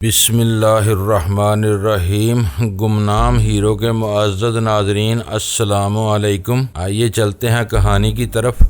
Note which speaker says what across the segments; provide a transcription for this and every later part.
Speaker 1: بسم اللہ الرحمن الرحیم۔ گمنام ہیرو کے معزز ناظرین، السلام علیکم۔ آئیے چلتے ہیں کہانی کی طرف۔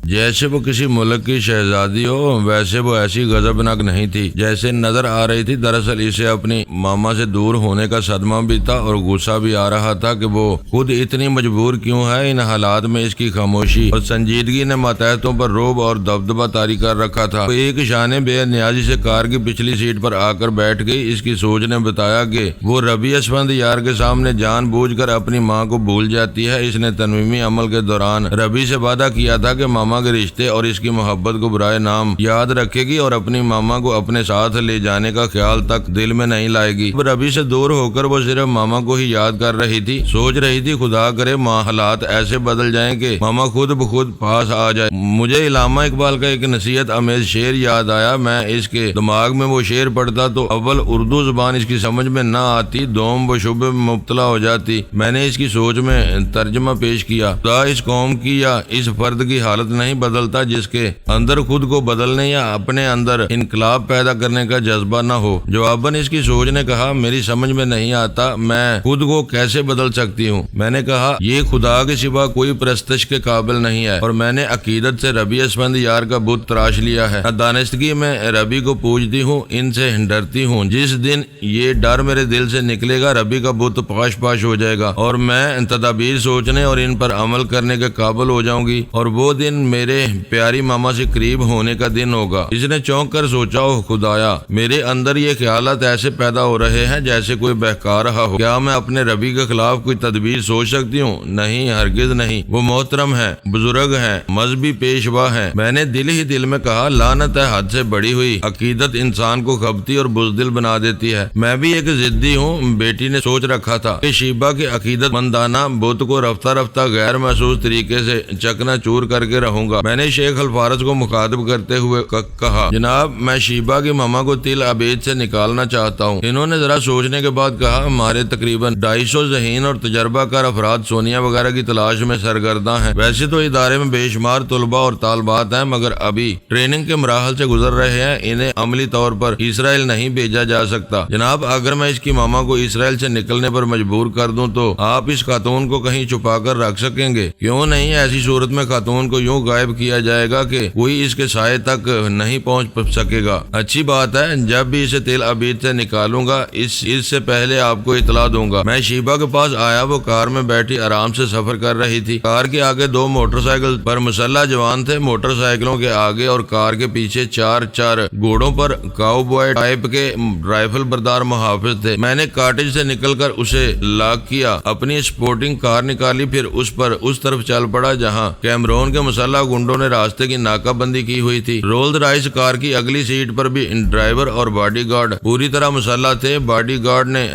Speaker 1: جیسے وہ کسی ملک کی شہزادی ہو، ویسے وہ ایسی غضبناک نہیں تھی جیسے نظر آ رہی تھی۔ دراصل اسے اپنی ماما سے دور ہونے کا صدمہ بھی تھا اور غصہ بھی آ رہا تھا کہ وہ خود اتنی مجبور کیوں ہے۔ ان حالات میں اس کی خاموشی اور سنجیدگی نے ماتحتوں پر رعب اور دبدبہ طاری کر رکھا تھا۔ وہ ایک شانے بے نیازی سے کار کی پچھلی سیٹ پر آ کر بیٹھ گئی۔ اس کی سوچ نے بتایا کہ وہ ربیع اسفند یار کے سامنے جان بوجھ کر اپنی ماں کو بھول جاتی ہے۔ اس نے تنویمی عمل کے دوران ربیع سے وعدہ کیا تھا کہ ماما کے رشتے اور اس کی محبت کو برائے نام یاد رکھے گی اور اپنی ماما کو اپنے ساتھ لے جانے کا خیال تک دل میں نہیں لائے گی۔ اب ربیع سے دور ہو کر وہ صرف ماما کو ہی یاد کر رہی تھی۔ سوچ رہی تھی خدا کرے حالات ایسے بدل جائیں کہ ماما خود بخود پاس آ جائے۔ مجھے علامہ اقبال کا ایک نصیحت آمیز شعر یاد آیا۔ میں اس کے دماغ میں وہ شعر پڑھتا تو اول اردو زبان اس کی سمجھ میں نہ آتی، دوم وہ شبے میں مبتلا ہو جاتی۔ میں نے اس کی سوچ میں ترجمہ پیش کیا۔ خدا اس قوم کی یا اس فرد کی حالت نہیں بدلتا جس کے اندر خود کو بدلنے یا اپنے اندر انقلاب پیدا کرنے کا جذبہ نہ ہو۔ جواباً اس کی سوچ نے کہا، میری سمجھ میں نہیں آتا میں خود کو کیسے بدل سکتی ہوں۔ میں نے کہا، یہ خدا کے سوا کوئی پرستش کے قابل نہیں ہے، اور میں نے عقیدت سے ربیع اسفند یار کا بت تراش لیا ہے۔ دانستگی میں ربیع کو پوجتی ہوں، ان سے ڈرتی ہوں۔ جس دن یہ ڈر میرے دل سے نکلے گا، ربیع کا بت پاش پاش ہو جائے گا اور میں تدابیر سوچنے اور ان پر عمل کرنے کے قابل ہو جاؤں گی، اور وہ دن میرے پیاری ماما سے قریب ہونے کا دن ہوگا۔ اس نے چونک کر سوچا، او خدایا، میرے اندر یہ خیالات ایسے پیدا ہو رہے ہیں جیسے کوئی بہکا رہا ہو۔ کیا میں اپنے ربیع کے خلاف کوئی تدبیر سوچ سکتی ہوں؟ نہیں، ہرگز نہیں۔ وہ محترم ہے، بزرگ ہے، مذہبی پیشوا ہے۔ میں نے دل ہی دل میں کہا، لعنت ہے، حد سے بڑی ہوئی عقیدت انسان کو کھپتی اور بزدل بنا دیتی ہے۔ میں بھی ایک ضدی ہوں۔ بیٹی نے سوچ رکھا تھا کہ شیبہ کے عقیدت مندانہ بت کو رفتہ رفتہ غیر محسوس طریقے سے چکنا چور کر کے رہوں گا۔ میں نے شیخ الفارض کو مخاطب کرتے ہوئے کہا، جناب، میں شیبہ کی ماما کو تل ابید سے نکالنا چاہتا ہوں۔ انہوں نے ذرا سوچنے کے بعد کہا، ہمارے تقریباً 250 ذہین اور تجربہ کار افراد سونیا وغیرہ کی تلاش میں سرگرداں ہیں۔ ویسے تو ادارے میں بے شمار طلباء اور طالبات ہیں، مگر ابھی ٹریننگ کے مراحل سے گزر رہے ہیں۔ انہیں عملی طور پر اسرائیل نہیں بھیجا جا سکتا۔ جناب، اگر میں اس کی ماما کو اسرائیل سے نکلنے پر مجبور کر دوں تو آپ اس خاتون کو کہیں چھپا کر رکھ سکیں گے؟ کیوں نہیں؟ ایسی صورت میں خاتون کو یوں غائب کیا جائے گا کہ کوئی اس کے سائے تک نہیں پہنچ سکے گا۔ اچھی بات ہے، جب بھی اسے تل ابید سے نکالوں گا اس سے پہلے آپ کو اطلاع دوں گا۔ میں شیبہ کے پاس آیا۔ وہ کار میں بیٹھی آرام سے سفر کر رہی تھی۔ کار کے آگے 2 موٹر سائیکل پر مسلح جوان تھے۔ موٹر سائیکلوں کے آگے اور کار کے پیچھے 4 گھوڑوں پر کاؤ بوائے ٹائپ کے رائفل بردار محافظ تھے۔ میں نے کاٹیج سے نکل کر اسے لاک کیا، اپنی سپورٹنگ کار نکالی، پھر اس طرف چل پڑا جہاں کیمرون کے مسلح گنڈوں نے راستے کی ناکہ بندی کی ہوئی تھی۔ رولز رائس کار کی اگلی سیٹ پر بھی ڈرائیور اور باڈی گارڈ پوری طرح مسلح تھے۔ باڈی گارڈ نے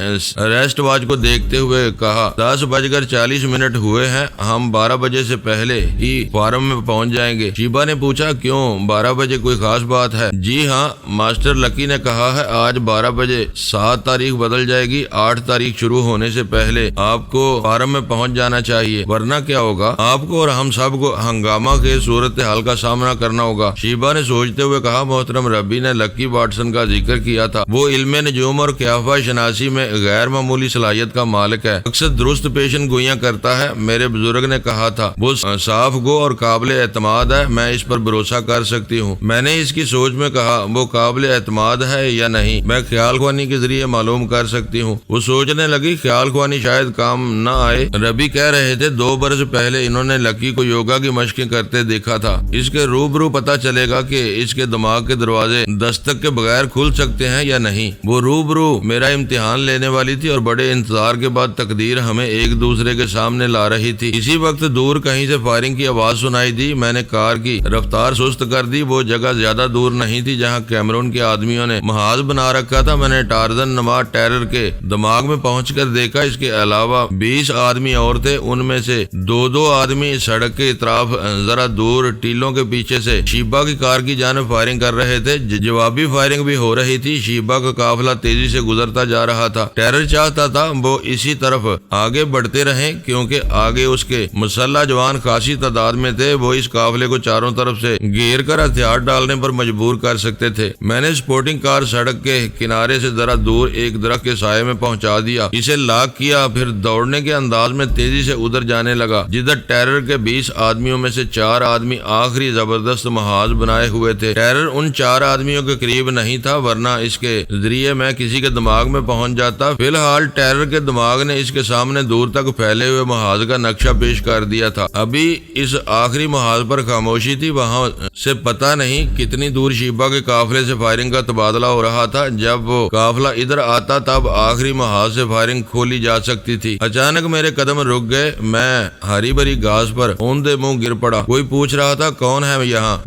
Speaker 1: ریسٹ واچ کو دیکھتے ہوئے کہا، 10:40 ہوئے ہیں، ہم 12 بجے سے پہلے ہی فارم میں پہنچ جائیں گے۔ شیبہ نے پوچھا، کیوں 12 بجے کوئی خاص بات ہے؟ جی ہاں، ماسٹر لکی نے کہا ہے آج 12 بجے 7 تاریخ بدل جائے گی۔ 8 تاریخ شروع ہونے سے پہلے آپ کو فارم میں پہنچ جانا چاہیے، ورنہ کیا ہوگا؟ آپ کو اور ہم سب کو ہنگامہ کے صورتحال کا سامنا کرنا ہوگا۔ شیبہ نے سوچتے ہوئے کہا، محترم ربیع نے لکی واٹسن کا ذکر کیا تھا۔ وہ علم نجوم اور قیافہ شناسی میں غیر معمولی صلاحیت کا مالک ہے، اکثر درست پیشن گوئیاں کرتا ہے۔ میرے بزرگ نے کہا تھا وہ صاف گو اور قابل اعتماد ہے، میں اس پر بھروسہ کر سکتی ہوں۔ میں نے اس کی سوچ میں کہا، وہ قابل اعتماد ہے یا نہیں میں خیال خوانی کے ذریعے معلوم کر سکتی ہوں۔ وہ سوچنے لگی، خیال خوانی شاید کام نہ آئے۔ ربیع کہہ رہے تھے 2 برس پہلے انہوں نے لکی کو یوگا کی مشقیں کرتے دیکھا تھا۔ اس کے روبرو پتہ چلے گا کہ اس کے دماغ کے دروازے دستک کے بغیر کھل سکتے ہیں یا نہیں۔ وہ روبرو میرا امتحان لینے والی تھی اور بڑے انتظار کے بعد تقدیر ہمیں ایک دوسرے کے سامنے لا رہی تھی۔ اسی وقت دور کہیں سے فائرنگ کی آواز سنائی دی۔ میں نے کار کی رفتار سست کر دی۔ وہ جگہ زیادہ دور نہیں تھی جہاں کیمرون کے آدمیوں نے محاذ بنا رکھا تھا۔ میں نے ٹارزن نما ٹیرر کے دماغ میں پہنچ کر دیکھا، اس کے علاوہ 20 آدمی اور تھے۔ ان میں سے 2 آدمی سڑک کے اطراف ذرا دور ٹیلوں کے پیچھے سے شیبہ کی کار کی جانب فائرنگ کر رہے تھے۔ جوابی فائرنگ بھی ہو رہی تھی۔ شیبہ کا قافلہ تیزی سے گزرتا جا رہا تھا۔ ٹیرر چاہتا تھا وہ اسی طرف آگے بڑھتے رہیں کیونکہ آگے اس کے مسلح جوان خاصی تعداد میں تھے۔ وہ اس قافلے کو چاروں طرف سے گھیر کر ہتھیار ڈالنے پر مجبور کر سکتے تھے۔ میں نے سپورٹنگ کار سڑک کے کنارے سے ذرا دور ایک درخت کے سائے میں پہنچا دیا، اسے لاک کیا، پھر دوڑنے کے انداز میں تیزی سے ادھر جانے لگا جدھر ٹیرر کے 20 آدمیوں میں سے 4 آدمی آخری زبردست محاذ بنائے ہوئے تھے۔ ٹیرر ان 4 آدمیوں کے قریب نہیں تھا ورنہ اس کے ذریعے میں کسی کے دماغ میں پہنچ جاتا۔ فی الحال ٹیرر کے دماغ نے اس کے سامنے دور تک پھیلے ہوئے محاذ کا نقشہ پیش کر دیا تھا۔ ابھی اس آخری محاذ پر خاموشی تھی، وہاں سے پتہ نہیں کتنی دور شیبہ کے قافلے سے فائرنگ کا تبادلہ ہو رہا تھا۔ جب وہ قافلہ ادھر آتا تب آخری محاذ سے فائرنگ کھولی جا سکتی تھی۔ اچانک میرے قدم رک گئے، میں ہری بھری گھاس پر اوندے منہ گر پڑا۔ کوئی پوچھ رہا تھا کون ہے یہاں؟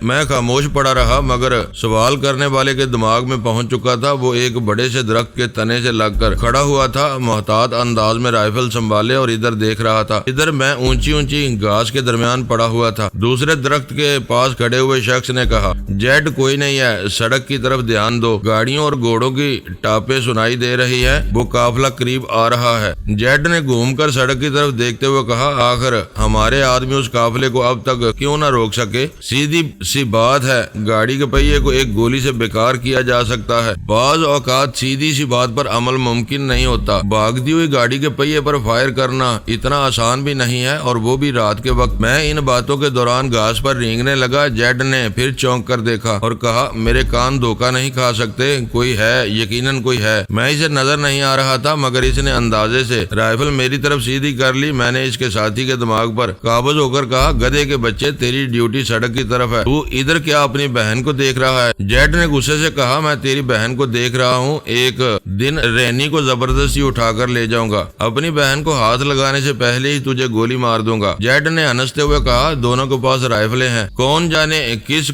Speaker 1: میں خاموش پڑا رہا، مگر سوال کرنے والے کے دماغ میں پہنچ چکا تھا۔ وہ ایک بڑے سے درخت کے تنے سے لگ کر کھڑا ہوا تھا، محتاط انداز میں رائفل سنبھالے اور ادھر دیکھ رہا تھا۔ ادھر میں اونچی گھاس کے درمیان پڑا ہوا تھا۔ دوسرے درخت کے پاس کھڑے ہوئے شخص نے کہا، جیٹ کوئی نہیں ہے، سڑک کی طرف دھیان دو، گاڑیوں اور گھوڑوں کی ٹاپیں سنائی دے رہی ہے، وہ قافلہ قریب آ رہا ہے۔ جیٹ نے گھوم کر سڑک کی طرف دیکھتے ہوئے کہا، آخر ہمارے آدمی اس قافلے کو اب تک کیوں نہ روک سکے؟ سیدھی سی بات ہے، گاڑی کے پہیے کو ایک گولی سے بیکار کیا جا سکتا ہے، بعض اوقات سیدھی سی بات پر عمل ممکن نہیں ہوتا۔ بھاگتی ہوئی گاڑی کے پہیے پر فائر کرنا اتنا آسان بھی نہیں ہے، اور وہ بھی رات کے وقت۔ میں ان باتوں کے دوران گھاس پر رینگنے لگا۔ جیٹ نے پھر چونک کر دیکھا اور کہا، میرے کان دھوکہ نہیں کھا سکتے، کوئی ہے، یقیناً کوئی ہے۔ میں اسے نظر نہیں آ رہا تھا مگر اس نے اندازے سے رائفل میری طرف سیدھی کر لی۔ میں نے اس کے ساتھی کے دماغ پر قابض ہو کر کہا، گدھے کے بچے، تیری ڈیوٹی سڑک کی طرف ہے، تو ادھر کیا اپنی بہن کو دیکھ رہا ہے؟ جیٹ نے غصے سے کہا، میں تیری بہن کو دیکھ رہا ہوں، ایک دن رینی کو زبردستی اٹھا کر لے جاؤں گا، اپنی بہن کو ہاتھ لگانے سے پہلے ہی تجھے گولی مار دوں گا۔ جیٹ نے ہنستے ہوئے کہا، دونوں کے پاس رائفلیں ہیں، کون جانے کس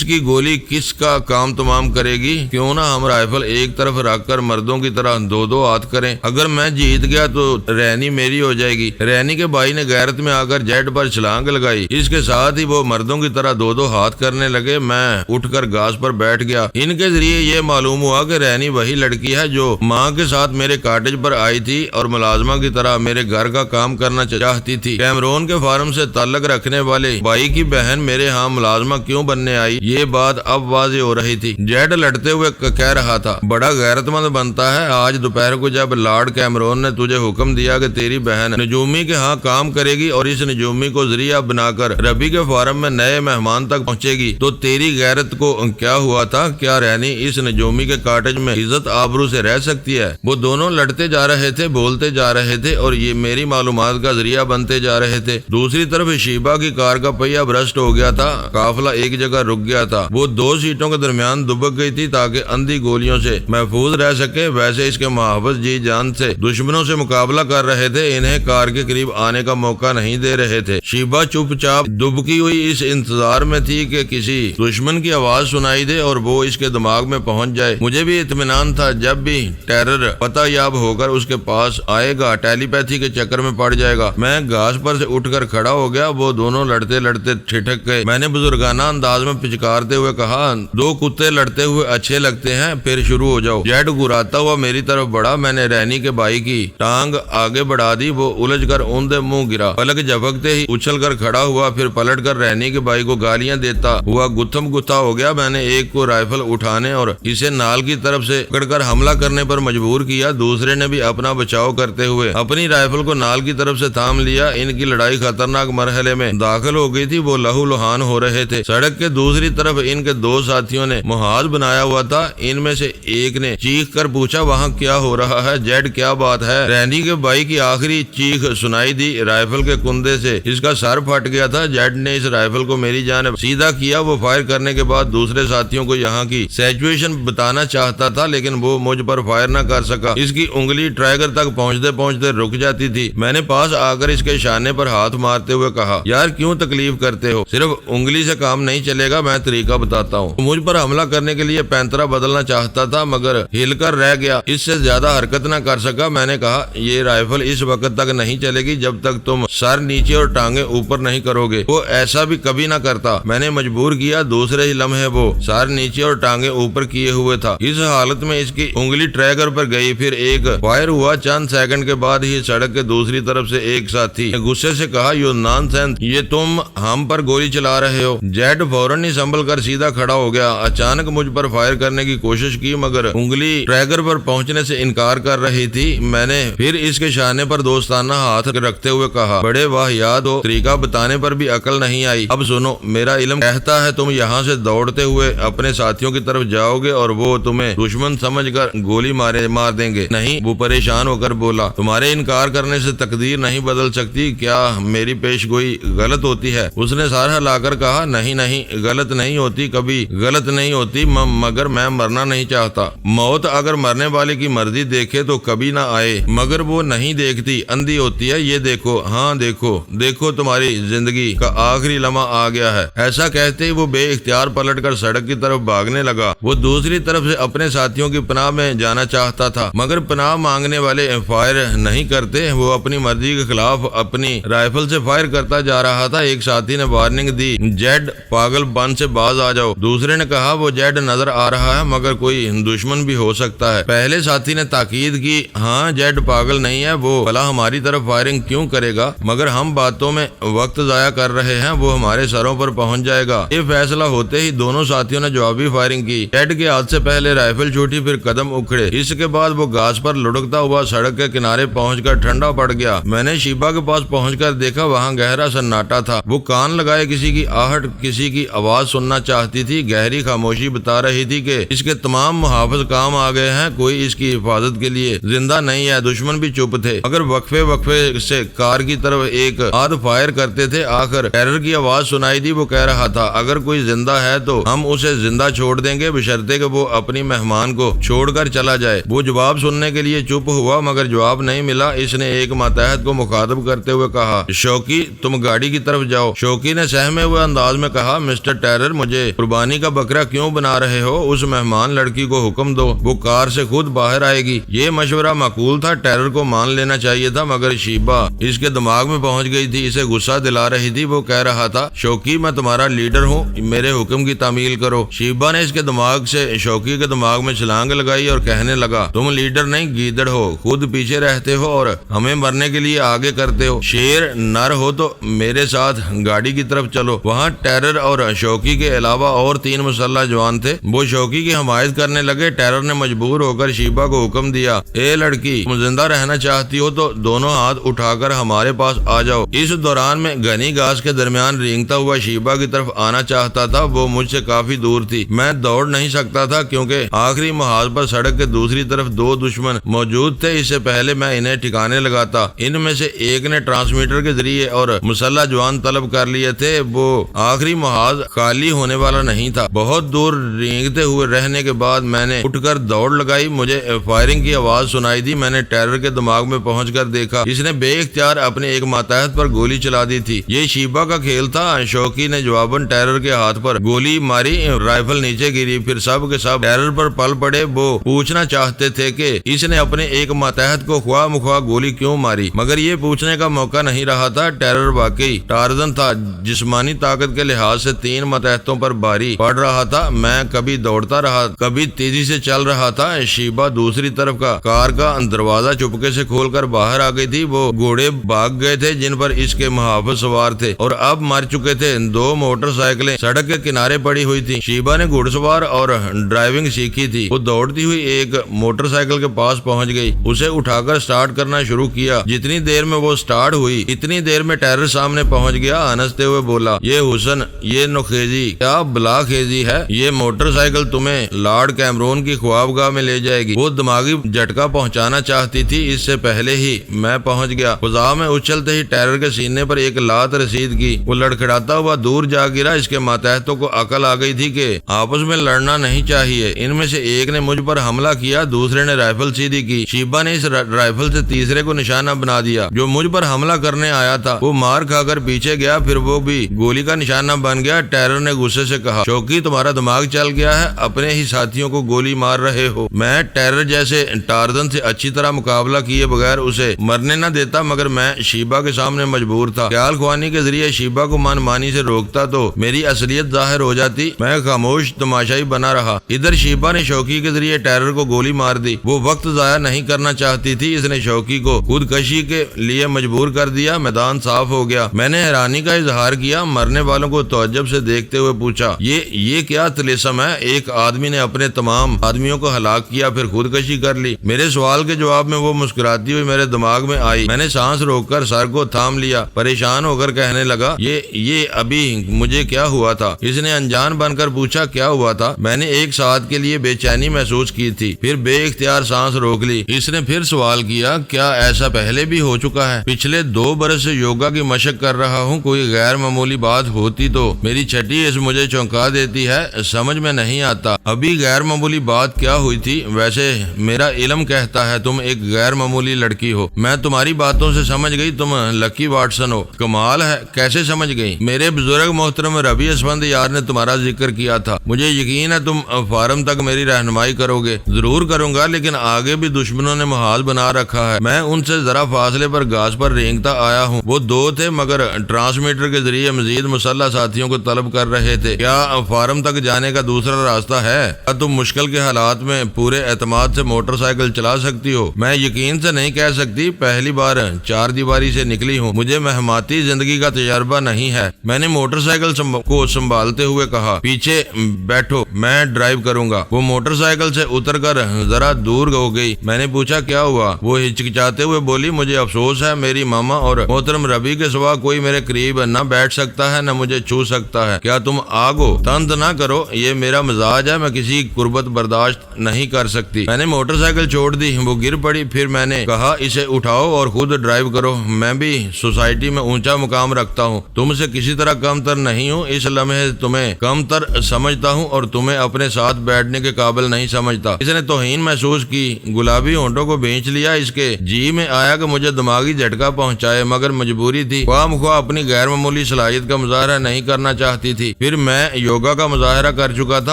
Speaker 1: کی گولی کس کا کام تمام کرے گی؟ کیوں نہ ہم رائفل ایک طرف رکھ کر مردوں کی طرح 2-2 ہاتھ کریں؟ اگر میں جیت گیا تو رینی میری ہو جائے گی۔ رینی کے بھائی نے غیرت میں آ کر جیٹ پر چھلانگ لگائی، اس کے ساتھ ہی وہ مردوں کی طرح 2-2 ہاتھ کرنے لگے۔ میں اٹھ کر گھاس پر بیٹھ گیا۔ ان کے ذریعے یہ معلوم ہوا کہ رینی وہی لڑکی ہے جو ماں کے ساتھ میرے کاٹیج پر آئی تھی اور ملازمہ کی طرح میرے گھر کا کام کرنا چاہتی تھی۔ کیمرون کے فارم سے تعلق رکھنے والے بھائی کی بہن میرے ہاں ملازمہ کیوں بننے آئی، یہ بات اب واضح ہو رہی تھی۔ جیٹ لڑتے ہوئے کہہ رہا تھا، بڑا غیرت مند بنتا ہے، آج دوپہر کو جب لارڈ کیمرون نے تجھے حکم دیا کہ تیری بہن نجومی کے ہاں کام کرے گی اور اس نجومی کو ذریعہ بنا کر ربی کے فارم میں نئے مہمان تک پہنچے گی، تو تیری غیرت کو کیا ہوا تھا؟ کیا رینی اس نجومی کے کاٹیج میں عزت آبرو سے رہ سکتی ہے؟ وہ دونوں لڑتے جا رہے تھے، بولتے جا رہے تھے اور یہ میری معلومات کا ذریعہ بنتے جا رہے تھے۔ دوسری طرف شیبہ کی کار کا پہیہ برسٹ ہو گیا تھا، قافلہ ایک جگہ رک گیا تھا، وہ 2 سیٹوں کے درمیان دبک گئی تھی تاکہ اندھی گولیوں سے محفوظ رہ سکے۔ ویسے اس کے محافظ جی جان سے دشمنوں سے مقابلہ کر رہے تھے، انہیں کار کے قریب آنے کا موقع نہیں دے رہے تھے۔ شیبہ چپ چاپ دبکی ہوئی اس انتظار میں تھی کہ کسی دشمن کی آواز سنائی دے اور وہ اس کے دماغ میں پہنچ جائے۔ مجھے بھی اطمینان تھا جب بھی ٹیرر پتہ یاب ہو کر اس کے پاس آئے گا ٹیلی پیتھی کے چکر میں پڑ جائے گا۔ میں گھاس پر سے اٹھ کر کھڑا ہو گیا، وہ دونوں لڑتے لڑتے ٹھٹک گئے۔ میں نے بزرگانہ انداز میں پچکارتے ہوئے کہا، 2 کتے لڑتے ہوئے اچھے لگتے ہیں، پھر شروع ہو جاؤ۔ جیٹ گراتا ہوا میری طرف بڑھا، میں نے رینی کے بھائی کی ٹانگ آگے بڑھا دی، وہ الجھ کر اوندے منہ گرا، پلک جھپکتے ہی اچھل کر کھڑا ہوا، پھر پلٹ کر رینی کے بھائی کو گالیاں دیتا ہوا گتھم گتھا ہو گیا۔ میں نے ایک کو رائفل اٹھانے اور اسے نال کی طرف سے پکڑ کر حملہ کرنے پر مجبور کیا، دوسرے نے بھی اپنا بچاؤ کرتے ہوئے اپنی رائفل کو نال کی طرف سے تھام لیا۔ ان کی لڑائی خطرناک مرحلے میں داخل ہو گئی تھی، وہ لہو لہان ہو رہے تھے۔ سڑک کے دوسری طرف ان کے 2 ساتھیوں نے محاذ بنایا ہوا تھا، ان میں سے ایک نے چیخ کر پوچھا، وہاں کیا ہو رہا ہے جیٹ، کیا بات ہے؟ رینی کے بھائی کی آخری چیخ سنائی دی، رائفل کے کندے سے اس کا سر پھٹ گیا تھا۔ جیٹ نے اس رائفل کو میری جانب سیدھا کیا، وہ فائر کرنے کے بعد دوسرے ساتھیوں کو یہاں کی سچویشن بتانا چاہتا تھا لیکن وہ مجھ پر فائر نہ کر سکا، اس کی انگلی ٹریگر تک پہنچتے پہنچتے رک جاتی تھی۔ میں نے پاس آ کر اس کے شانے پر ہاتھ مارتے ہوئے کہا، یار کیوں تکلیف کرتے ہو، صرف انگلی سے کام نہیں چلے گا، میں طریقہ بتاتا ہوں۔ مجھ پر حملہ کرنے کے لیے پینترا بدلنا چاہتا تھا مگر ہل کر رہ گیا، اس سے زیادہ حرکت نہ کر سکا۔ میں نے کہا، یہ رائفل اس وقت تک نہیں چلے گی جب تک تم سر نیچے اور ٹانگیں اوپر نہیں کرو گے۔ گے، وہ ایسا بھی کبھی نہ کرتا۔ میں نے مجبور کیا، دوسرے ہی لمحے وہ سر نیچے اور ٹانگیں اوپر کیے ہوئے تھا۔ اس حالت میں اس کی انگلی ٹریگر پر گئی، پھر ایک فائر ہوا۔ چند سیکنڈ کے بعد ہی سڑک کے دوسری طرف سے ایک ساتھی نے غصے سے کہا، یو نانسنس، یہ تم ہم پر گولی چلا رہے ہو۔ جیڈ فوراً ہی سنبھل کر سیدھا کھڑا ہو گیا۔ اچانک مجھ پر فائر کرنے کی کوشش کی مگر انگلی ٹریگر پر پہنچنے سے انکار کر رہی تھی۔ میں نے پھر اس کے شانے پر دوستانہ ہاتھ رکھتے ہوئے کہا، بڑے واہیات ہو، طریقہ بتانے پر بھی عقل نہیں آئی۔ اب سنو، میرا علم کہتا ہے تم یہاں سے دوڑتے ہوئے اپنے ساتھیوں کی طرف جاؤ گے اور وہ تمہیں دشمن سمجھ کر گولی مار دیں گے۔ نہیں، وہ پریشان ہو کر بولا، تمہارے انکار کرنے سے تقدیر نہیں بدل سکتی، کیا میری پیش گوئی غلط ہوتی ہے؟ اس نے سر ہلا کر کہا، نہیں غلط نہیں ہوتی، کبھی غلط نہیں ہوتی، مگر میں مرنا نہیں چاہتا۔ موت اگر مرنے والے کی مرضی دیکھے تو کبھی نہ آئے، مگر وہ نہیں دیکھتی، اندھی ہوتی ہے۔ یہ دیکھو، ہاں دیکھو تمہاری زندگی کا آخری لمحہ آ گیا ہے۔ ایسا کہتے ہی وہ بے اختیار پلٹ کر سڑک کی طرف بھاگنے لگا۔ وہ دوسری طرف سے اپنے ساتھیوں کی پناہ میں جانا چاہتا تھا، مگر پناہ مانگنے والے فائر نہیں کرتے۔ وہ اپنی مرضی کے خلاف اپنی رائفل سے فائر کرتا جا رہا تھا۔ ایک ساتھی نے وارننگ دی، جیڈ پاگل پن سے باز آ جاؤ۔ دوسرے نے کہا، وہ جیڈ نظر آ رہا ہے مگر کوئی دشمن بھی ہو سکتا ہے۔ پہلے ساتھی نے تاکید کی، ہاں جیڈ پاگل نہیں ہے، وہ بھلا ہماری طرف فائرنگ کیوں کرے گا؟ مگر ہم باتوں میں وقت ضائع کر رہے ہیں، وہ ہمارے سروں پر پہنچ جائے گا۔ یہ فیصلہ ہوتے ہی دونوں ساتھیوں نے جوابی فائرنگ کی۔ جیڈ کے ہاتھ سے پہلے رائفل چھوٹی، پھر قدم اکھڑے۔ اس کے بعد وہ گھاس پر لڑکتا ہوا سڑک کے کنارے پہنچ کر ٹھنڈا پڑ گیا۔ میں نے شیبا کے پاس پہنچ کر دیکھا، وہاں گہرا سناٹا تھا۔ وہ کان لگائے کسی کی آہٹ، کسی کی آواز سننا چاہتی تھی۔ گہری خاموشی بتا رہی تھی کہ اس کے تمام محافظ کام آ گئے ہیں، کوئی اس کی حفاظت کے لیے زندہ نہیں ہے۔ دشمن بھی چپ تھے، اگر وقفے سے کار کی طرف ایک آدھ فائر کرتے تھے۔ آخر ٹیرر کی آواز سنائی دی، وہ کہہ رہا تھا، اگر کوئی زندہ ہے تو ہم اسے زندہ چھوڑ دیں گے، بشرطے کہ وہ اپنی مہمان کو چھوڑ کر چلا جائے۔ وہ جواب سننے کے لیے چپ ہوا مگر جواب نہیں ملا۔ اس نے ایک ماتحت کو مخاطب کرتے ہوئے کہا، شوکی تم گاڑی کی طرف جاؤ۔ شوکی نے سہمے ہوئے انداز میں کہا، مسٹر ٹیرر، مجھے قربانی کا بکرا کیوں بنا رہے ہو؟ اس مہمان لڑکی کو حکم دو، وہ کار سے خود باہر آئے گی۔ یہ مشورہ معقول تھا، ٹیرر کو مان لینا چاہیے تھا، مگر شیبا اس کے دماغ میں پہنچ گئی تھی، اسے غصہ دلا رہی تھی۔ وہ کہہ رہا تھا، شوکی میں تمہارا لیڈر ہوں، میرے حکم کی تعمیل کرو۔ شیبا نے اس کے دماغ سے شوکی کے دماغ میں چھلانگ لگائی اور کہنے لگا، تم لیڈر نہیں گیدڑ ہو، خود پیچھے رہتے ہو اور ہمیں مرنے کے لیے آگے کرتے ہو۔ شیر نر ہو تو میرے ساتھ گاڑی کی طرف چلو۔ وہاں ٹیرر اور شوکی کے علاوہ اور 3 مسلح جوان تھے، وہ شوکی کی حمایت کرنے لگے۔ ٹیرر نے مجبور ہو کر شیبا کو حکم دیا، اے لڑکی، تم زندہ رہنا چاہتی ہو تو دونوں ہاتھ اٹھا کر ہمارے پاس آ جاؤ۔ اس دوران میں گھنی گھاس کے درمیان رینگتا ہوا شیبا کی طرف آنا چاہتا تھا، وہ مجھ سے کافی دور تھی، میں دوڑ نہیں سکتا تھا کیونکہ آخری محاذ پر سڑک کے دوسری طرف 2 دشمن موجود تھے۔ اس سے پہلے میں انہیں ٹھکانے لگاتا، ان میں سے ایک نے ٹرانسمیٹر کے ذریعے اور مسلح جوان طلب کر لیے تھے۔ وہ آخری محاذ خالی ہونے والا نہیں تھا۔ بہت دور رینگتے ہوئے رہنے کے بعد میں نے اٹھ کر دوڑ لگائی، مجھے فائرنگ کی آواز سنائی دی۔ میں نے ٹیرر کے دماغ میں پہنچ کر دیکھا، اس نے بے اختیار اپنے ایک ماتحت پر گولی چلا دی تھی۔ یہ شیبا کا کھیل تھا۔ شوکی نے جواباً ٹیرر کے ہاتھ پر گولی ماری، رائفل نیچے گری، پھر سب کے سب ٹیرر پر پل پڑے۔ وہ پوچھنا چاہتے تھے کہ اس نے اپنے ایک ماتحت کو خواہ مخواہ گولی کیوں ماری، مگر یہ پوچھنے کا موقع نہیں رہا تھا۔ ٹیرر واقعی ٹارزن تھا، جسمانی طاقت کے لحاظ سے 3 ماتحتوں پر باری پڑ رہا تھا۔ میں کبھی دوڑتا رہا، کبھی تیزی سے چل رہا تھا۔ شیبا دوسری طرف کا کار کا دروازہ چپکے سے کھول کر باہر آ گئی تھی۔ وہ گھوڑے بھاگ گئے تھے جن پر اس کے محافظ سوار تھے اور اب مر چکے تھے۔ 2 موٹر سائیکلیں سڑک کے کنارے پڑی ہوئی تھی۔ شیبا نے گھڑ سوار اور ڈرائیونگ سیکھی تھی۔ وہ دوڑتی ہوئی ایک موٹر سائیکل کے پاس پہنچ گئی، اسے اٹھا کر سٹارٹ کرنا شروع کیا۔ جتنی دیر میں وہ سٹارٹ ہوئی اتنی دیر میں ٹیرر سامنے پہنچ گیا، ہنستے ہوئے بولا، یہ حسن، یہ نوخیزی، کیا بلا خیزی ہے؟ یہ موٹر سائیکل تمہیں لارڈ کیمرون کی خوابگاہ میں لے جائے گی۔ وہ دماغی جھٹکا پہنچانا چاہتی تھی، اس سے پہلے ہی میں پہنچ گیا۔ فضا میں اچھلتے ہی ٹیرر کے سینے پر ایک لات رسید کی، وہ لڑکھڑاتا ہوا دور جا گرا۔ اس کے ماتحتوں کو عقل آ گئی تھی کہ آپس میں لڑنا نہیں چاہیے۔ ان میں سے ایک نے مجھ پر حملہ کیا، دوسرے نے رائفل سیدھی کی۔ شیبا نے اس رائفل سے تیسرے کو نشانہ بنا دیا جو مجھ پر حملہ کرنے آیا تھا۔ وہ مار کھا کر پیچھے گیا، پھر وہ بھی گولی کا نشانہ بن گیا۔ ٹیرر نے غصے سے کہا، شوکی تمہارا دماغ چل گیا ہے، اپنے ہی ساتھیوں کو گولی مار رہے ہو۔ میں ٹیرر جیسے ٹارزن سے اچھی طرح مقابلہ کیے بغیر اسے مرنے نہ دیتا، مگر میں شیبا کے سامنے مجبور تھا۔ خیال خوانی کے ذریعے شیبہ کو من مانی سے روکتا تو میری اصلیت ظاہر ہو جاتی۔ میں خاموش تماشائی بنا رہا۔ ادھر شیبہ نے شوقی کے ذریعے ٹیرر کو گولی مار دی۔ وہ وقت ضائع نہیں کرنا چاہتی تھی، اس نے شوقی کو خودکشی کے لیے مجبور کر دیا۔ میدان صاف ہو گیا۔ میں نے حیرانی کا اظہار کیا، مرنے والوں کو تعجب سے دیکھتے ہوئے پوچھا، یہ کیا طلسم ہے؟ ایک آدمی نے اپنے تمام آدمیوں کو ہلاک کیا پھر خودکشی کر لی۔ میرے سوال کے جواب میں وہ مسکراتی ہوئی میرے دماغ میں آئی۔ میں نے سانس روک کر سر کو تھام لیا، پریشان ہو کر کہنے لگا، یہ ابھی مجھے کیا ہوا تھا؟ اس نے انجان بن کر پوچھا، کیا ہوا تھا؟ میں نے ایک ساتھ کے لیے بے چینی محسوس کی تھی، پھر بے اختیار سانس روک لی۔ اس نے پھر سوال کیا، کیا ایسا پہلے بھی ہو چکا ہے؟ پچھلے 2 برس سے یوگا کی مشق کر رہا ہوں، کوئی غیر معمولی بات ہوتی تو میری چھٹی اس مجھے چونکا دیتی ہے، سمجھ میں نہیں آتا ابھی غیر معمولی بات کیا ہوئی تھی۔ ویسے میرا علم کہتا ہے تم ایک غیر معمولی لڑکی ہو، میں تمہاری باتوں سے سمجھ گئی تم لکی واٹسن ہو۔ کمال ہے، کیسے سمجھ گئی؟ میرے بزرگ محترم ربی اسفند یار نے تمہارا ذکر کیا تھا، مجھے یقین ہے تم فارم تک میری رہنمائی کرو گے۔ ضرور کروں گا، لیکن آگے بھی دشمنوں نے محاذ بنا رکھا ہے۔ میں ان سے ذرا فاصلے پر گھاس پر رینگتا آیا ہوں۔ وہ 2 تھے مگر ٹرانسمیٹر کے ذریعے مزید مسلح ساتھیوں کو طلب کر رہے تھے۔ کیا فارم تک جانے کا دوسرا راستہ ہے؟ کیا تم مشکل کے حالات میں پورے اعتماد سے موٹر سائیکل چلا سکتی ہو؟ میں یقین سے نہیں کہہ سکتی، پہلی بار 4 دیواری سے نکلی ہوں، مجھے مہماتی زندگی کا تجربہ نہیں ہے۔ میں نے موٹر سائیکل کو سنبھالتے ہوئے کہا، پیچھے بیٹھو، میں ڈرائیو کروں گا۔ وہ موٹر سائیکل سے اتر کر ذرا دور ہو گئی۔ میں نے پوچھا، کیا ہوا؟ وہ ہچکچاتے ہوئے بولی، مجھے افسوس ہے، میری ماما اور محترم ربی کے سوا کوئی میرے قریب نہ بیٹھ سکتا ہے نہ مجھے چھو سکتا ہے۔ کیا تم آگو تند نہ کرو، یہ میرا مزاج ہے، میں کسی قربت برداشت نہیں کر سکتی۔ میں نے موٹر سائیکل چھوڑ دی، وہ گر پڑی، پھر میں نے کہا، اسے اٹھاؤ اور خود ڈرائیو کرو، میں بھی سوسائٹی میں اونچا مقام رکھتا ہوں، تم سے کسی طرح کم تر نہیں ہوں، اس لمحے تمہیں کم تر سمجھتا ہوں اور تمہیں اپنے ساتھ بیٹھنے کے قابل نہیں سمجھتا۔ اس نے توہین محسوس کی، گلابی ہونٹوں کو بھینچ لیا۔ اس کے جی میں آیا کہ مجھے دماغی جھٹکا پہنچائے، مگر مجبوری تھی، خواہ مخواہ اپنی غیر معمولی صلاحیت کا مظاہرہ نہیں کرنا چاہتی تھی۔ پھر میں یوگا کا مظاہرہ کر چکا تھا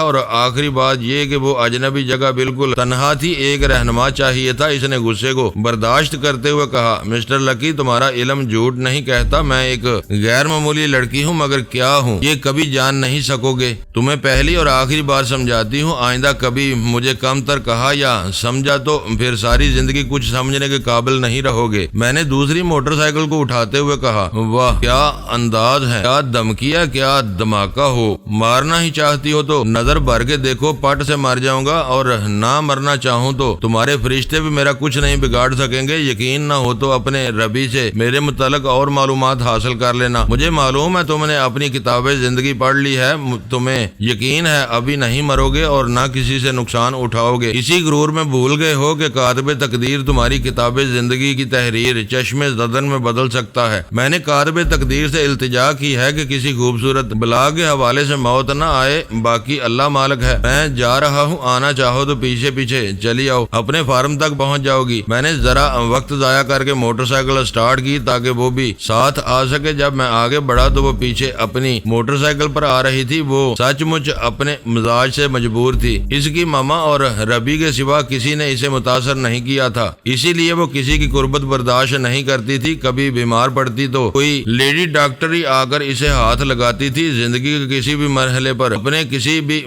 Speaker 1: اور آخری بات یہ کہ وہ اجنبی جگہ بالکل تنہا تھی، ایک رہنما چاہیے تھا۔ اس نے غصے کو برداشت کرتے ہوئے کہا، مسٹر لکی، تمہارا علم جھوٹ نہیں کہتا، میں ایک غیر معمولی لڑکی ہوں، مگر کیا ہوں یہ کبھی جان نہیں سکو گے۔ تمہیں پہلی اور آخری بار سمجھاتی ہوں، آئندہ کبھی مجھے کم تر کہا یا سمجھا تو پھر ساری زندگی کچھ سمجھنے کے قابل نہیں رہو گے۔ میں نے دوسری موٹر سائیکل کو اٹھاتے ہوئے کہا، واہ کیا انداز ہے، کیا دمکی ہے، کیا دھماکہ ہو، مارنا ہی چاہتی ہو تو نظر بھر کے دیکھو، پٹ سے مر جاؤں گا، اور نہ مرنا چاہوں تو تمہارے فرشتے بھی میرا کچھ نہیں بگاڑ سکیں گے۔ یقین نہ ہو تو اپنے ربی سے میرے متعلق اور معلومات حاصل کر لینا۔ مجھے معلوم ہے تم نے اپنی کتابیں زندگی پڑھ لی ہے، تمہیں یقین ہے ابھی نہیں مرو گے اور نہ کسی سے نقصان اٹھاؤ گے۔ اسی غرور میں بھول گئے ہو کہ کاتب تقدیر تمہاری کتاب زندگی کی تحریر چشم زدن میں بدل سکتا ہے۔ میں نے کاتب تقدیر سے التجا کی ہے کہ کسی خوبصورت بلا کے حوالے سے موت نہ آئے، باقی اللہ مالک ہے۔ میں جا رہا ہوں، آنا چاہو تو پیچھے پیچھے چلی آؤ، اپنے فارم تک پہنچ جاؤ گی۔ میں نے ذرا وقت ضائع کر کے موٹر سائیکل سٹارٹ کی تاکہ وہ بھی ساتھ آ سکے۔ جب میں آگے بڑھا تو وہ پیچھے اپنی موٹر سائیکل پر آ رہی تھی۔ وہ سچ مچ اپنے مزاج سے مجبور تھی، اس کی ماما اور ربی کے سوا کسی نے اسے متاثر نہیں کیا تھا، اسی لیے وہ کسی کی قربت برداشت نہیں کرتی تھی۔ کبھی بیمار پڑتی تو کوئی لیڈی ڈاکٹر ہی آ کر اسے ہاتھ لگاتی تھی۔ زندگی کے کسی بھی مرحلے پر اپنے کسی بھی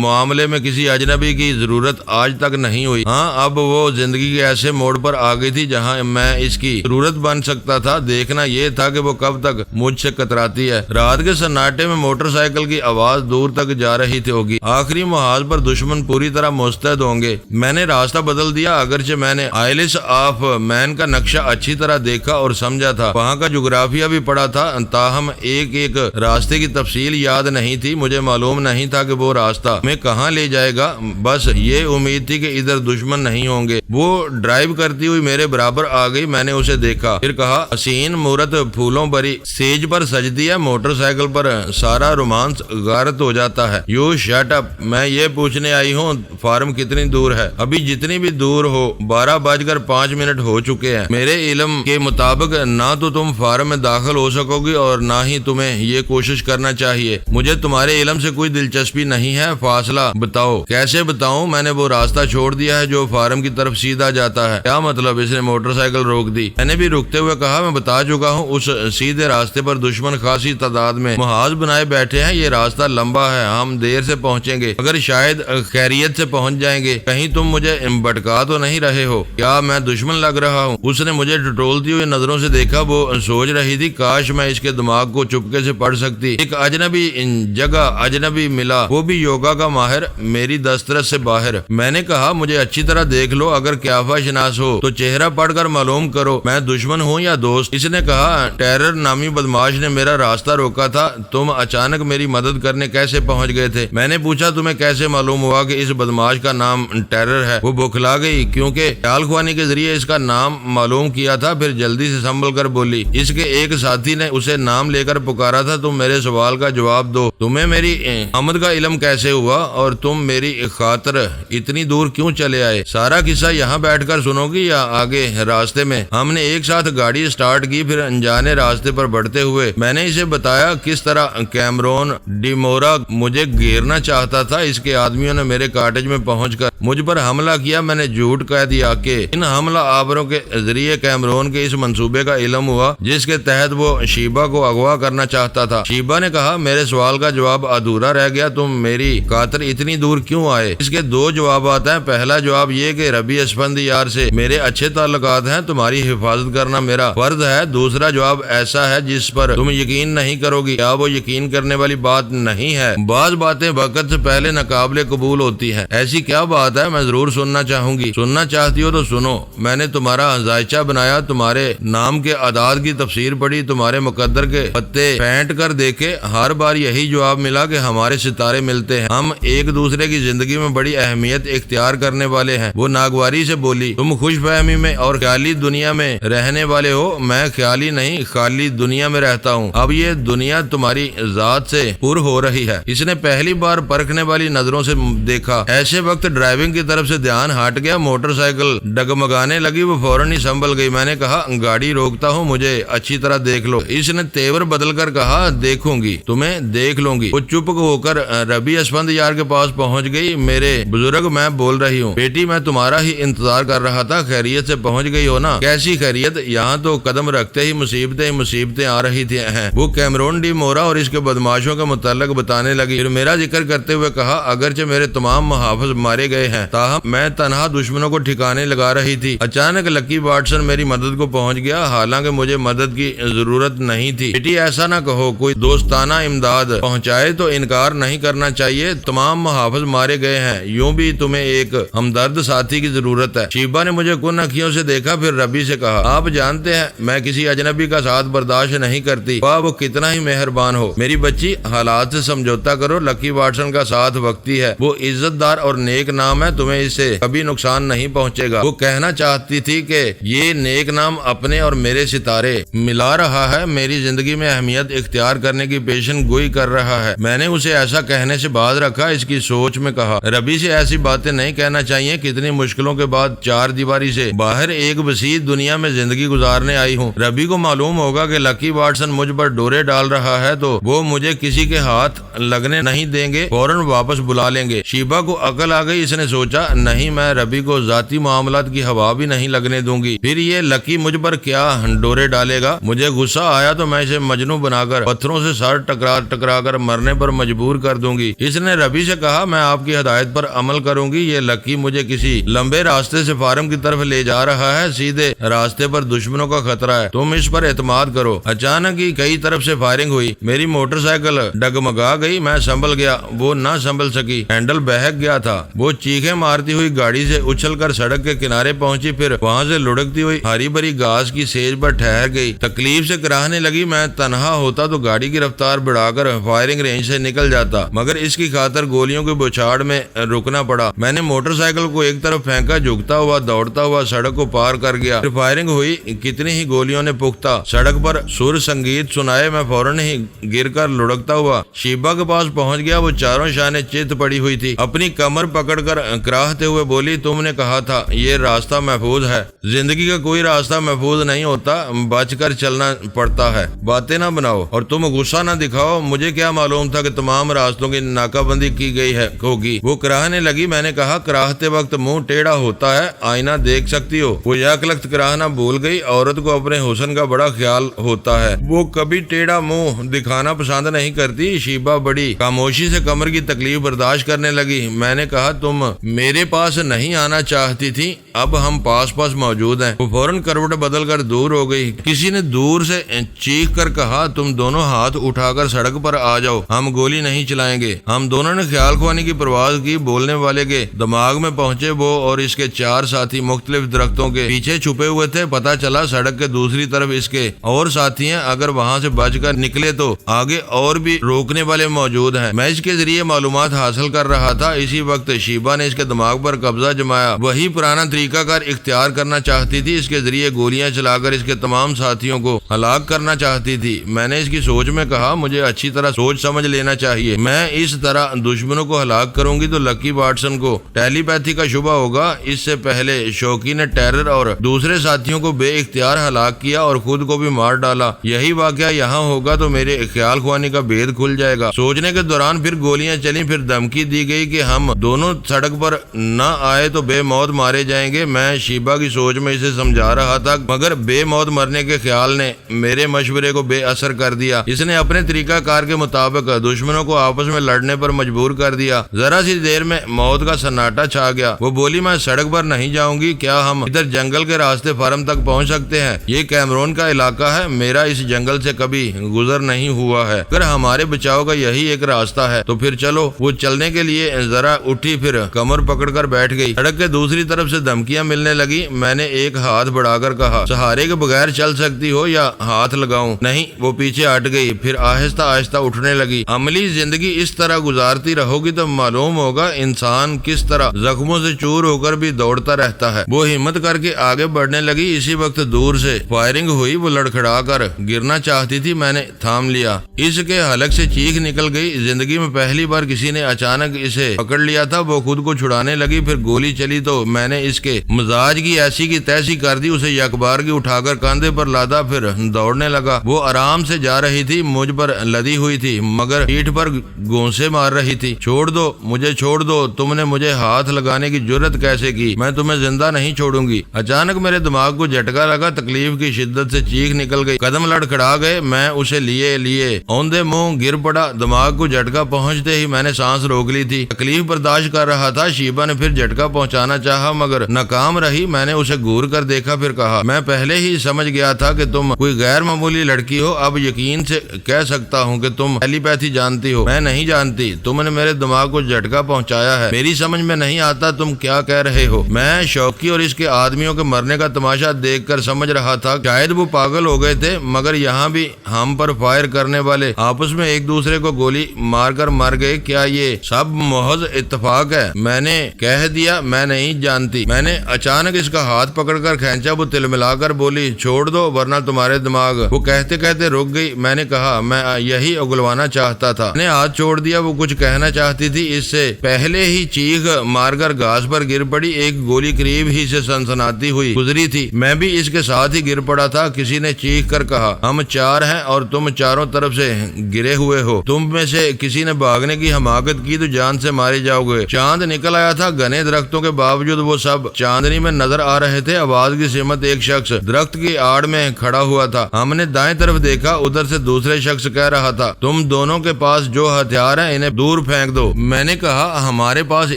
Speaker 1: معاملے میں کسی اجنبی کی ضرورت آج تک نہیں ہوئی۔ ہاں، اب وہ زندگی کے ایسے موڑ پر آ گئی تھی جہاں میں اس کی ضرورت بن سکتا تھا۔ دیکھنا یہ تھا کہ وہ کب تک مجھ سے کتراتی ہے۔ رات کے سناٹے میں موٹر سائیکل کی آواز دور تک جا رہی تھی ہوگی، آخری محاذ پر دشمن پوری طرح مستعد ہوں گے۔ میں نے راستہ بدل دیا، اگرچہ میں نے آئلس آف مین کا نقشہ اچھی طرح دیکھا اور سمجھا تھا، وہاں کا جغرافیہ بھی پڑھا تھا، تاہم ایک ایک راستے کی تفصیل یاد نہیں تھی۔ مجھے معلوم نہیں تھا کہ وہ راستہ میں کہاں لے جائے گا، بس یہ امید تھی کہ ادھر دشمن نہیں ہوں گے۔ وہ ڈرائیو کرتی ہوئی میرے برابر آ گئی، میں نے اسے دیکھا، پھر کہا، حسین مورت پھولوں بری سیج پر سجدی ہے، موٹر سائیکل پر سارا رومانس غارت ہو جاتا ہے۔ یو شٹ اپ، میں یہ پوچھنے آئی ہوں فارم کتنی دور ہے؟ ابھی جتنی بھی دور ہو، 12:05 ہو چکے ہیں۔ میرے علم کے مطابق نہ تو تم فارم میں داخل ہو سکو گی اور نہ ہی تمہیں یہ کوشش کرنا چاہیے۔ مجھے تمہارے علم سے کوئی دلچسپی نہیں ہے، فاصلہ بتاؤ۔ کیسے بتاؤں؟ میں نے وہ راستہ چھوڑ دیا ہے جو فارم کی طرف سیدھا جاتا ہے۔ کیا مطلب؟ اس نے موٹر سائیکل روک دی۔ میں نے بھی رکتے ہوئے کہا، میں بتا چکا ہوں، اس سیدھے سیدھے راستے پر دشمن خاصی تعداد میں محاذ بنائے بیٹھے ہیں، یہ راستہ لمبا ہے، ہم دیر سے پہنچیں گے، مگر شاید خیریت سے پہنچ جائیں گے، کہیں تم مجھے بھٹکا تو نہیں رہے ہو؟ کیا میں دشمن لگ رہا ہوں؟ اس نے مجھے ٹٹولتی ہوئی نظروں سے دیکھا، وہ سوچ رہی تھی کاش میں اس کے دماغ کو چپکے سے پڑھ سکتی۔ ایک اجنبی جگہ، اجنبی ملا، وہ بھی یوگا کا ماہر، میری دسترس سے باہر۔ میں نے کہا مجھے اچھی طرح دیکھ لو، اگر قیافہ شناس ہو تو چہرہ پڑھ کر معلوم کرو میں دشمن ہوں یا دوست۔ اس نے کہا ٹیرر نامی بدماش نے میرا راستہ روکا تھا، تم اچانک میری مدد کرنے کیسے پہنچ گئے تھے؟ میں نے پوچھا تمہیں کیسے معلوم ہوا کہ اس بدماش کا نام ٹیرر ہے؟ وہ بکھلا گئی کیونکہ خیال خوانی کے ذریعے اس کا نام معلوم کیا تھا، پھر جلدی سے سنبھل کر بولی، اس کے ایک ساتھی نے اسے نام لے کر پکارا تھا، تم میرے سوال کا جواب دو، تمہیں میری آمد کا علم کیسے ہوا اور تم میری خاطر اتنی دور کیوں چلے آئے؟ سارا قصہ یہاں بیٹھ کر سنو گی یا آگے راستے میں؟ ہم نے ایک ساتھ گاڑی سٹارٹ کی، پھر انجانے راستے پر بڑھتے ہوئے میں نے اسے بتایا کس طرح کیمرون ڈی مورا مجھے گھیرنا چاہتا تھا۔ اس کے آدمیوں نے میرے کاٹیج میں پہنچ کر مجھ پر حملہ کیا، میں نے جھوٹ کہہ دیا کہ ان حملہ آوروں کے ذریعے کیمرون کے اس منصوبے کا علم ہوا جس کے تحت وہ شیبا کو اغوا کرنا چاہتا تھا۔ شیبا نے کہا میرے سوال کا جواب ادھورا رہ گیا، تم میری خاطر اتنی دور کیوں آئے؟ اس کے دو جوابات ہیں، پہلا جواب یہ کہ ربی اسفندی یار سے میرے اچھے تعلقات ہیں، تمہاری حفاظت کرنا میرا فرض ہے، دوسرا جواب ایسا ہے جس پر تم یقین نہیں کرو گی، کیا وہ یقین کرنے والی بات نہیں ہے؟ بعض باتیں وقت سے پہلے ناقابل قبول ہوتی ہیں، ایسی کیا بات ہے؟ میں ضرور سننا چاہوں گی۔ سننا چاہتی ہو تو سنو، میں نے تمہارا ذائچہ بنایا، تمہارے نام کے اعداد کی تفسیر پڑھی، تمہارے مقدر کے پتے پھینٹ کر دیکھے، ہر بار یہی جواب ملا کہ ہمارے ستارے ملتے ہیں، ہم ایک دوسرے کی زندگی میں بڑی اہمیت اختیار کرنے والے ہیں۔ وہ ناگواری سے بولی، تم خوش فہمی میں اور خیالی دنیا میں رہنے والے ہو، میں خیالی نہیں خالی دنیا میں رہتا ہوں، اب یہ دنیا تمہاری ذات سے پر ہو رہی ہے۔ اس نے پہلی بار پرکھنے والی نظروں سے دیکھا، ایسے وقت ڈرائیونگ کی طرف سے دھیان ہٹ گیا، موٹر سائیکل ڈگمگانے لگی، وہ فوراً ہی سنبھل گئی۔ میں نے کہا گاڑی روکتا ہوں، مجھے اچھی طرح دیکھ لو۔ اس نے تیور بدل کر کہا دیکھوں گی، تمہیں دیکھ لوں گی۔ وہ چپ ہو کر ربی اسفند یار کے پاس پہنچ گئی۔ میرے بزرگ میں بول رہی ہوں، بیٹی میں تمہارا ہی انتظار کر رہا تھا، خیریت سے پہنچ گئی ہو نا؟ کیسی خیریت، یہاں تو قدم رکھتے ہی مصیبتیں آ رہی تھی ہیں۔ وہ کیمرون ڈی مورا اور اس کے بدماشوں کے متعلق بتانے لگی، پھر میرا ذکر کرتے ہوئے کہا اگرچہ میرے تمام محافظ مارے گئے ہیں، تاہم میں تنہا دشمنوں کو ٹھکانے لگا رہی تھی۔ اچانک لکی واٹسن میری مدد کو پہنچ گیا، حالانکہ مجھے مدد کی ضرورت نہیں تھی۔ بیٹی ایسا نہ کہو، کوئی دوستانہ امداد پہنچائے تو انکار نہیں کرنا چاہیے، تمام محافظ مارے گئے ہیں، یوں بھی تمہیں ایک ہمدرد ساتھی کی ضرورت ہے۔ شیبا نے مجھے کن اکھیوں سے دیکھا، پھر ربی سے کہا آپ جانتے ہیں میں کسی اجنبی کا ساتھ برداشت نہیں کرتی، واہ وہ کتنا ہی مہربان ہو۔ میری بچی حالات سے سمجھوتا کرو، لکی واٹسن کا ساتھ وقتی ہے، وہ عزت دار اور نیک نام ہے، تمہیں اس سے کبھی نقصان نہیں پہنچے گا۔ وہ کہنا چاہتی تھی کہ یہ نیک نام اپنے اور میرے ستارے ملا رہا ہے، میری زندگی میں اہمیت اختیار کرنے کی پیشن گوئی کر رہا ہے۔ میں نے اسے ایسا کہنے سے باز رکھا، اس کی سوچ میں کہا ربی سے ایسی باتیں نہیں کہنا چاہیے، کتنی مشکلوں کے بعد چار دیواری سے باہر ایک وسیع دنیا میں زندگی گزارنے آئی ہوں۔ ربی کو معلوم ہوگا کہ لکی واٹسن مجھ پر ڈورے ڈال رہا ہے تو وہ مجھے کسی کے ہاتھ لگنے نہیں دیں گے، فوراً واپس بلا لیں گے۔ شیبا کو عقل آ گئی، اس نے سوچا نہیں میں ربی کو ذاتی معاملات کی ہوا بھی نہیں لگنے دوں گی، پھر یہ لکی مجھ پر کیا ڈورے ڈالے گا؟ مجھے غصہ آیا تو میں اسے مجنوں بنا کر پتھروں سے سر ٹکرا کر مرنے پر مجبور کر دوں گی۔ اس نے ربی سے کہا میں آپ کی ہدایت پر عمل کروں گی، یہ لکی مجھے کسی لمبے راستے سے فارم کی طرف لے جا رہا ہے، سیدھے راستے پر دشمنوں کا خطرہ ہے، تم اس پر اعتماد کرو۔ اچانک ہی کئی طرف سے فائرنگ ہوئی، میری موٹر سائیکل ڈگمگا گئی، میں سنبھل گیا، وہ نہ سنبھل سکی، ہینڈل بہک گیا تھا۔ وہ چیخیں مارتی ہوئی گاڑی سے اچھل کر سڑک کے کنارے پہنچی، پھر وہاں سے لڑکتی ہوئی ہری بھری گھاس کی سیج پر ٹھہر گئی، تکلیف سے کراہنے لگی۔ میں تنہا ہوتا تو گاڑی کی رفتار بڑھا کر فائرنگ رینج سے نکل جاتا، مگر اس کی خاطر گولیوں کی بوچھاڑ میں رکنا پڑا۔ میں نے موٹر سائیکل کو ایک طرف پھینکا، جھکتا ہوا دوڑتا ہوا سڑک کو پار کر گیا، پھر فائرنگ ہوئی، کتنی ہی گولیوں نے پختہ سڑک پر سر سنگیت سنائے۔ میں فوراً ہی گر کر لڑکتا ہوا شیبا کے پاس پہنچ گیا، وہ چاروں شانے چت پڑی ہوئی تھی، اپنی کمر پکڑ کر کراہتے ہوئے بولی تم نے کہا تھا یہ راستہ محفوظ ہے، زندگی کا کوئی راستہ محفوظ نہیں ہوتا، بچ کر چلنا پڑتا ہے، باتیں نہ بناؤ اور تم غصہ نہ دکھاؤ، مجھے کیا معلوم تھا کہ تمام راستوں کی ناکہ بندی کی گئی ہوگی۔ وہ کراہنے لگی، میں نے کہا کراہتے وقت منہ ٹیڑھا ہوتا ہے، آئینہ دیکھ سکتی ہو۔ وہ یک لخت کراہنا بھول گئی، عورت کو اپنے حسن کا بڑا خیال ہوتا ہے۔ وہ کبھی ٹیڑھا منہ دکھانا پسند نہیں کرتی۔ شیبہ بڑی خاموشی سے کمر کی تکلیف برداشت کرنے لگی۔ میں نے کہا تم میرے پاس نہیں آنا چاہتی تھی، اب ہم پاس پاس موجود ہیں۔ وہ فوراً کروٹ بدل کر دور ہو گئی۔ کسی نے دور سے چیخ کر کہا تم دونوں ہاتھ اٹھا کر سڑک پر آ جاؤ، ہم گولی نہیں چلائیں گے۔ ہم دونوں نے خیال خوانی کی پرواز کی۔ بولنے والے کے دماغ میں پہنچے وہ اور اس کے 4 ساتھی مختلف درختوں کے پیچھے چھپے ہوئے تھے۔ پتہ چلا سڑک کے دوسری طرف اس کے اور ساتھی ہیں، اگر وہاں سے بچ کر نکلے تو آگے اور بھی روکنے والے موجود ہیں۔ میں اس کے ذریعے معلومات حاصل کر رہا تھا۔ اسی وقت شیبہ نے اس کے دماغ پر قبضہ جمایا۔ وہی پرانا طریقہ کار اختیار کرنا چاہتی تھی، اس کے ذریعے گولیاں چلا کر اس کے تمام ساتھیوں کو ہلاک کرنا چاہتی تھی۔ میں نے اس کی سوچ میں کہا مجھے اچھی طرح سوچ سمجھ لینا چاہیے، میں اس طرح دشمنوں کو ہلاک کروں گی تو لکی واٹسن کو ٹیلی پیتھی کا شبہ ہوگا۔ اس سے پہلے شوکی نے ٹیرر اور دوسرے ساتھیوں کو بے اختیار ہلاک کیا اور خود کو بھی مار ڈالا۔ یہی واقعہ یہاں ہوگا تو میرے خیال خوانی کا بید کھل جائے گا۔ سوچنے کے دوران پھر گولیاں چلیں، پھر دھمکی دی گئی کہ ہم دونوں سڑک پر نہ آئے تو بے موت مارے جائیں گے۔ میں شیبہ کی سوچ میں اسے سمجھا رہا تھا، مگر بے موت مرنے کے خیال نے میرے مشورے کو بے اثر کر دیا۔ اس نے اپنے طریقہ کار کے مطابق دشمنوں کو آپس میں لڑنے پر مجبور کر دیا۔ ذرا سی دیر میں موت کا سناٹا چھا گیا۔ وہ بولی میں سڑک پر نہیں جاؤں گی، کیا ہم ادھر جنگل کے راستے فارم تک پہنچ سکتے ہیں؟ یہ کیمرون کا علاقہ ہے، میرا اس جنگل سے کبھی گزر نہیں ہوا ہے، اگر ہمارے بچاؤ کا یہی ایک راستہ ہے تو پھر چلو۔ وہ چلنے کے لیے ذرا اٹھی، پھر کمر پکڑ کر بیٹھ گئی۔ سڑک کے دوسری طرف سے دھمکیاں ملنے لگی۔ میں نے ایک ہاتھ بڑھا کر کہا سہارے کے بغیر چل سکتی ہو یا ہاتھ لگاؤں؟ نہیں، وہ پیچھے ہٹ گئی، پھر آہستہ آہستہ اٹھنے لگی۔ عملی زندگی اس طرح گزارتی رہو گی تو معلوم ہوگا انسان کس طرح زخموں سے چور ہو کر بھی دوڑتا رہتا ہے۔ وہ ہمت کر کے آگے بڑھنے لگی۔ اسی وقت دور سے فائرنگ ہوئی۔ وہ لڑکھڑا کر گرنا چاہتی تھی، میں نے تھام لیا۔ اس کے حلق سے چیخ نکل گئی۔ زندگی میں پہلی بار کسی نے اچانک اسے پکڑ لیا تھا۔ وہ خود کو چھڑانے لگی، پھر گولی چلی تو میں نے اس کے مزاج کی ایسی کی تیسی کر دی۔ اسے یکبار کی اٹھا کر کاندھے پر لادا، پھر دوڑنے لگا۔ وہ آرام سے جا رہی تھی، مجھ پر لدی ہوئی تھی مگر پیٹھ پر گونسے مار رہی تھی۔ چھوڑ دو مجھے، چھوڑ دو، تم نے مجھے ہاتھ لگانے کی جرت کیسے کی؟ میں تمہیں زندہ نہیں چھوڑوں گی۔ اچانک میرے دماغ کو جھٹکا لگا، تکلیف کی شدت سے چیخ نکل گئی، قدم لڑکھڑا گئے۔ میں اسے لیے اوندے منہ گر پڑا۔ دماغ کو جھٹکا پہنچتے ہی میں نے سانس روک لی تھی، تکلیف برداشت کر رہا تھا۔ شیبہ نے پھر جھٹکا پہنچانا چاہا مگر ناکام رہی۔ میں نے اسے گور کر دیکھا، پھر کہا میں پہلے ہی سمجھ گیا تھا کہ تم کوئی غیر معمولی لڑکی ہو۔ اب یقین سے کہہ سکتا ہوں کہ تم ٹیلی پیتھی جانتی ہو۔ میں نہیں جانتی، تم نے میرے دماغ کو جھٹکا پہنچایا ہے، میری سمجھ میں نہیں آتا تم کیا کہہ رہے ہو۔ میں شوکی اور اس کے آدمیوں کے مرنے کا تماشا دیکھ کر سمجھ رہا تھا شاید وہ پاگل ہو گئے تھے، مگر یہاں بھی ہم پر فائر کرنے والے آپس میں ایک دوسرے کو گولی مار کر مر گئے۔ کیا یہ سب محض اتفاق ہے؟ میں نے کہہ دیا میں نہیں جانتی۔ میں نے اچانک اس کا ہاتھ پکڑ کر کھینچا۔ وہ تلملا کر بولی چھوڑ دو ورنہ تمہارے دماغ۔ وہ کہتے کہتے رک گئی۔ میں نے کہا میں یہی اگلوانا چاہتا تھا۔ میں نے ہاتھ چھوڑ دیا۔ وہ کچھ کہنا چاہتی تھی، اس سے پہلے ہی چیخ مار کر گھاس پر گر پڑی۔ ایک گولی قریب ہی سے سنسناتی ہوئی گزری تھی، میں بھی اس کے ساتھ ہی گر پڑا تھا۔ کسی نے چیخ کر کہا ہم 4 ہیں اور تم چاروں طرف سے گرے ہوئے ہو، تم میں سے کسی نے بھاگنے کی حماقت کی تو جان سے مارے جاؤ گے۔ چاند نکل آیا تھا، گھنے درختوں کے باوجود وہ سب چاندنی میں نظر آ رہے تھے۔ آواز کی سمت ایک شخص درخت کی آڑ میں کھڑا ہوا تھا۔ ہم نے دائیں طرف دیکھا، ادھر سے دوسرے شخص کہہ رہا تھا تم دونوں کے پاس جو ہتھیار ہیں انہیں دور پھینک دو۔ میں نے کہا ہمارے پاس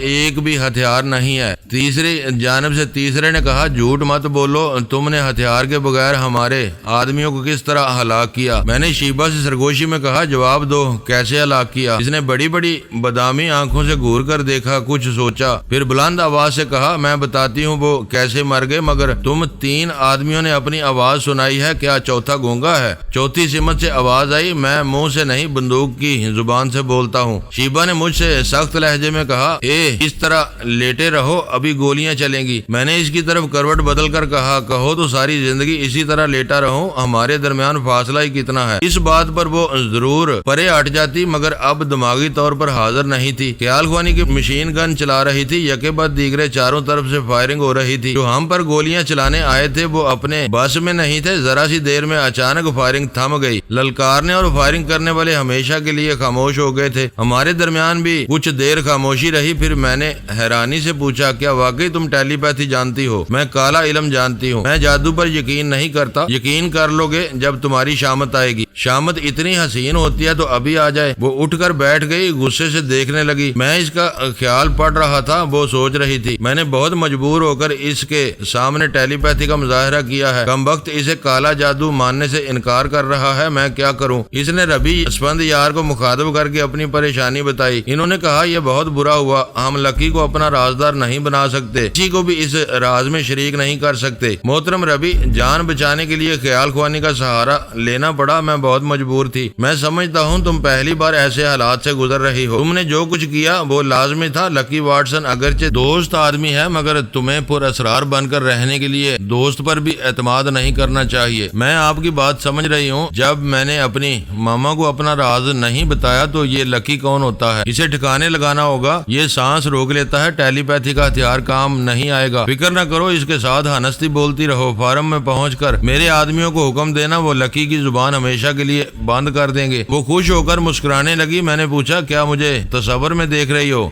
Speaker 1: ایک بھی ہتھیار نہیں ہے۔ تیسری جانب سے تیسرے نے کہا جھوٹ مت بولو، تم نے ہتھیار کے بغیر ہمارے آدمیوں کو کس طرح ہلاک کیا؟ میں نے شیبہ سے سرگوشی میں کہا جواب دو، کیسے ہلاک کیا؟ اس نے بڑی بڑی بادامی آنکھوں سے گور کر دیکھا، کچھ سوچا، پھر بلند آواز سے کہا میں بتاتی ہوں وہ کیسے مر گئے، مگر تم 3 آدمیوں نے اپنی آواز سنائی ہے، کیا چوتھا گونگا ہے؟ چوتھی سمت سے آواز آئی، میں منہ سے نہیں بندوق کی زبان سے بولتا ہوں۔ شیبہ نے مجھ سے سخت لہجے میں کہا اس طرح لیٹے رہو، ابھی گولیاں چلیں گی۔ میں نے اس کی طرف کروٹ بدل کر کہا کہو تو ساری زندگی اسی طرح لیٹا رہوں، ہمارے درمیان فاصلہ ہی کتنا ہے۔ اس بات پر وہ ضرور پرے ہٹ جاتی مگر اب دماغی طور پر حاضر نہیں تھی۔ خیال خوانی کی مشین گن چلا رہی تھی، یکے بعد دیگرے چاروں طرف سے فائرنگ ہو رہی تھی۔ جو ہم پر گولیاں چلانے آئے تھے وہ اپنے بس میں نہیں تھے۔ ذرا سی دیر میں اچانک فائرنگ تھم گئی۔ للکارنے اور فائرنگ کرنے والے ہمیشہ کے لیے خاموش ہو گئے تھے۔ ہمارے درمیان بھی کچھ دیر خاموشی رہی، پھر میں نے حیرانی سے پوچھا کیا واقعی تم ٹیلی پیتھی جانتی ہو؟ میں کالا علم جانتی ہوں، میں جادو پر یقین نہیں کرتا۔ یقین کر لو گے جب تمہاری شامت آئے گی۔ شامت اتنی حسین ہوتی ہے تو ابھی آ جائے۔ وہ اٹھ کر بیٹھ گئی، غصے سے دیکھنے لگی۔ میں اس کا خیال پڑ رہا تھا، وہ سوچ رہی تھی میں نے بہت مجبور ہو کر اس کے سامنے ٹیلی پیتھی کا مظاہرہ کیا ہے، کم وقت اسے کالا جادو ماننے سے انکار کر رہا ہے، میں کیا کروں؟ اس نے ربی اسپند یار کو مخاطب کر کے اپنی پریشانی بتائی۔ انہوں نے کہا یہ بہت برا ہوا، ہم لکی کو اپنا رازدار نہیں بنا سکتے، کسی کو بھی اس راز میں شریک نہیں کر سکتے۔ محترم ربی، جان بچانے کے لیے خیال خوانی کا سہارا لینا پڑا، میں بہت مجبور تھی۔ میں سمجھتا ہوں تم پہلی بار ایسے حالات سے گزر رہی ہو، تم نے جو کچھ کیا وہ لازمی تھا۔ لکی واٹسن اگرچہ دوست آدمی ہے مگر تمہیں پر اسرار بن کر رہنے کے لیے دوست پر بھی اعتماد نہیں کرنا چاہیے۔ میں آپ کی بات سمجھ رہی ہوں، جب میں نے اپنی ماما کو اپنا راز نہیں بتایا تو یہ لکی کون ہوتا ہے؟ اسے ٹھکانے لگانا ہوگا، یہ سانس روک لیتا ہے، ٹیلی پیتھی کا ہتھیار کام نہیں آئے گا، فکر نہ کرو، اس کے ساتھ ہنستی بولتی رہو۔ فارم میں پہنچ کر میرے آدمیوں کو حکم دینا وہ لکی کی زبان ہمیشہ کے لیے بند کر دیں گے۔ وہ خوش ہو کر مسکرانے لگی۔ میں نے پوچھا کیا مجھے تصور میں دیکھ رہی ہو؟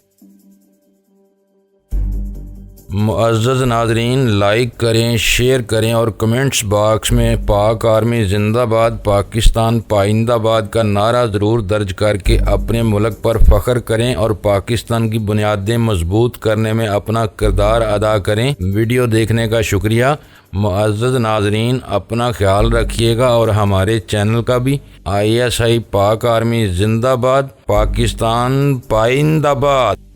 Speaker 1: معزز ناظرین، لائک کریں، شیئر کریں اور کمنٹس باکس میں پاک آرمی زندہ باد، پاکستان پائندہ باد کا نعرہ ضرور درج کر کے اپنے ملک پر فخر کریں اور پاکستان کی بنیادیں مضبوط کرنے میں اپنا کردار ادا کریں۔ ویڈیو دیکھنے کا شکریہ۔ معزز ناظرین، اپنا خیال رکھیے گا اور ہمارے چینل کا بھی۔ ISI پاک آرمی زندہ باد، پاکستان پائندہ باد۔